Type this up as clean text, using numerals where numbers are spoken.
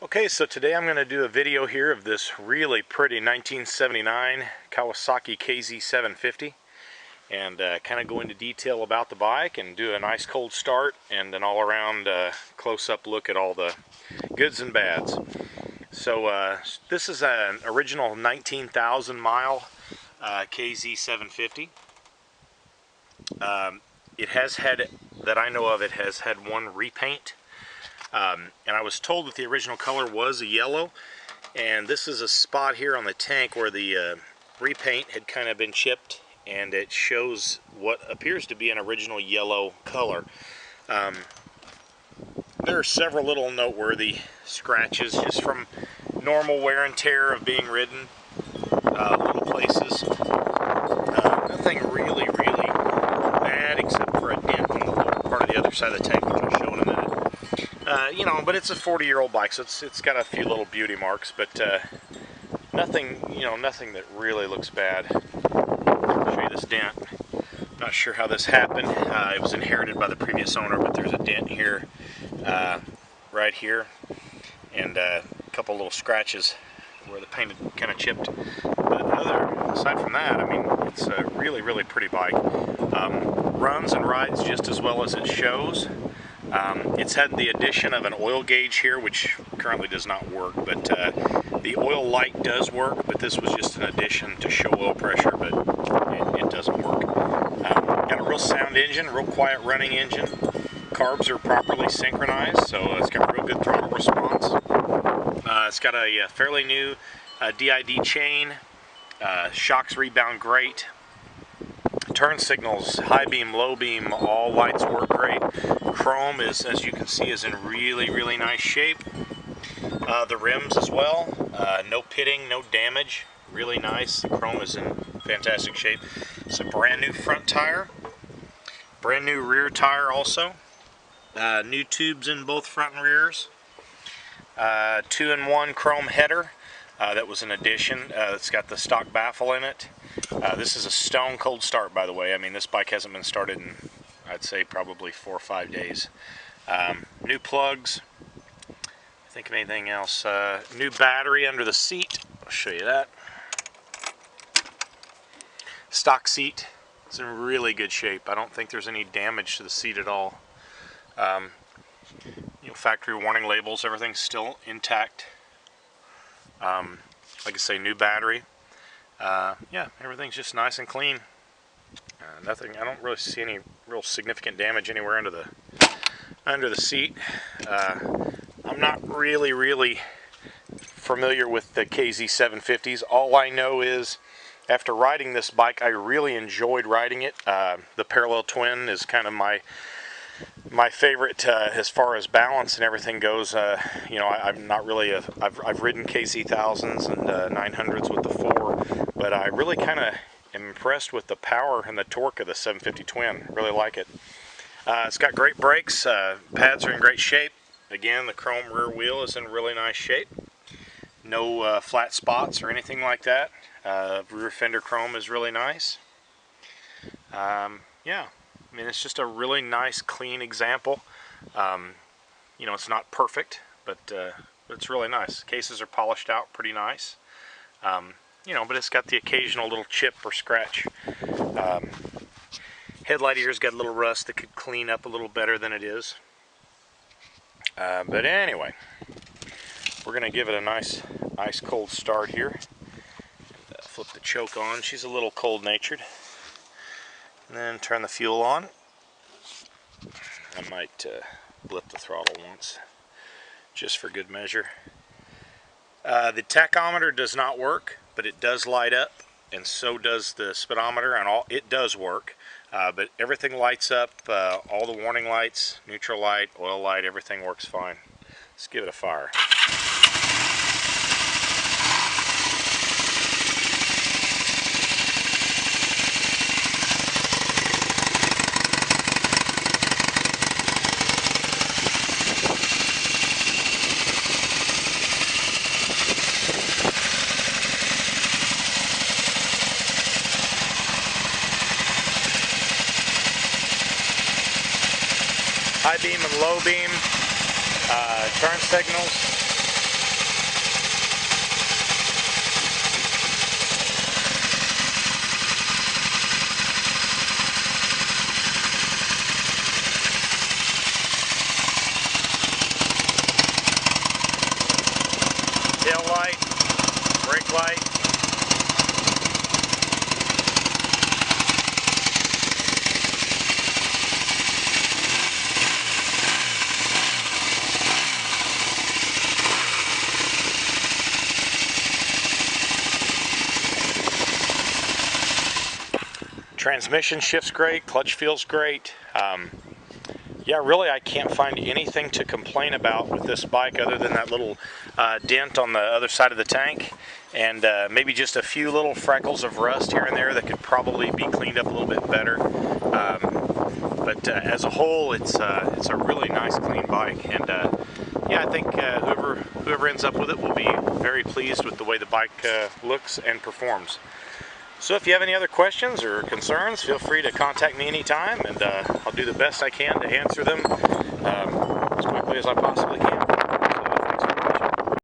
Okay, so today I'm going to do a video here of this really pretty 1979 Kawasaki KZ750 and kind of go into detail about the bike and do a nice cold start and an all-around close-up look at all the goods and bads. So this is an original 19,000 mile KZ750. It has had, that I know of, it has had one repaint. And I was told that the original color was a yellow, and this is a spot here on the tank where the repaint had kind of been chipped, and it shows what appears to be an original yellow color. There are several little noteworthy scratches just from normal wear and tear of being ridden, little places. Nothing really bad except for a dent in the lower part of the other side of the tank, which I'll show in a minute. You know, but it's a 40-year-old bike, so it's got a few little beauty marks, but nothing, nothing that really looks bad. I'll show you this dent. Not sure how this happened. It was inherited by the previous owner, but there's a dent here, right here, and a couple little scratches where the paint had kind of chipped. But aside from that, I mean, it's a really pretty bike. Runs and rides just as well as it shows. It's had the addition of an oil gauge here, which currently does not work, but the oil light does work, but this was just an addition to show oil pressure, but it doesn't work. Got a real sound engine, real quiet running engine. Carbs are properly synchronized, so it's got a real good throttle response. It's got a fairly new DID chain. Shocks rebound great. Turn signals, high beam, low beam, all lights work great. Chrome is, as you can see, is in really nice shape. The rims as well, no pitting, no damage, really nice. The chrome is in fantastic shape. It's a brand new front tire, brand new rear tire also. New tubes in both front and rears. 2-in-1 chrome header. That was an addition. It's got the stock baffle in it. This is a stone cold start, by the way. I mean, this bike hasn't been started in, I'd say, probably 4 or 5 days. New plugs. Think of anything else. New battery under the seat. I'll show you that. Stock seat. It's in really good shape. I don't think there's any damage to the seat at all. Factory warning labels, everything's still intact. Like I say, new battery. Yeah, everything's just nice and clean. Nothing. I don't really see any real significant damage anywhere under the seat. I'm not really familiar with the KZ750s. All I know is, after riding this bike, I really enjoyed riding it. The parallel twin is kind of my favorite as far as balance and everything goes. I'm not really I've ridden KZ1000s and 900s with the 4, but I really kind of am impressed with the power and the torque of the 750 twin. Really like it. It's got great brakes. Pads are in great shape. Again, the chrome rear wheel is in really nice shape. No flat spots or anything like that. Rear fender chrome is really nice. Yeah. I mean, it's just a really nice, clean example. It's not perfect, but it's really nice. Cases are polished out pretty nice. But it's got the occasional little chip or scratch. Headlight ears got a little rust that could clean up a little better than it is. But anyway, we're going to give it a nice cold start here. Flip the choke on. She's a little cold-natured. And then turn the fuel on. I might blip the throttle once, just for good measure. The tachometer does not work, but it does light up, and so does the speedometer, and it does work. But everything lights up, all the warning lights, neutral light, oil light, everything works fine. Let's give it a fire. High beam and low beam, turn signals, light, brake light. Transmission shifts great, clutch feels great. Yeah, really I can't find anything to complain about with this bike other than that little dent on the other side of the tank, and maybe just a few little freckles of rust here and there that could probably be cleaned up a little bit better. But as a whole, it's a really nice clean bike, and yeah, I think whoever ends up with it will be very pleased with the way the bike looks and performs. So if you have any other questions or concerns, feel free to contact me anytime, and I'll do the best I can to answer them as quickly as I possibly can.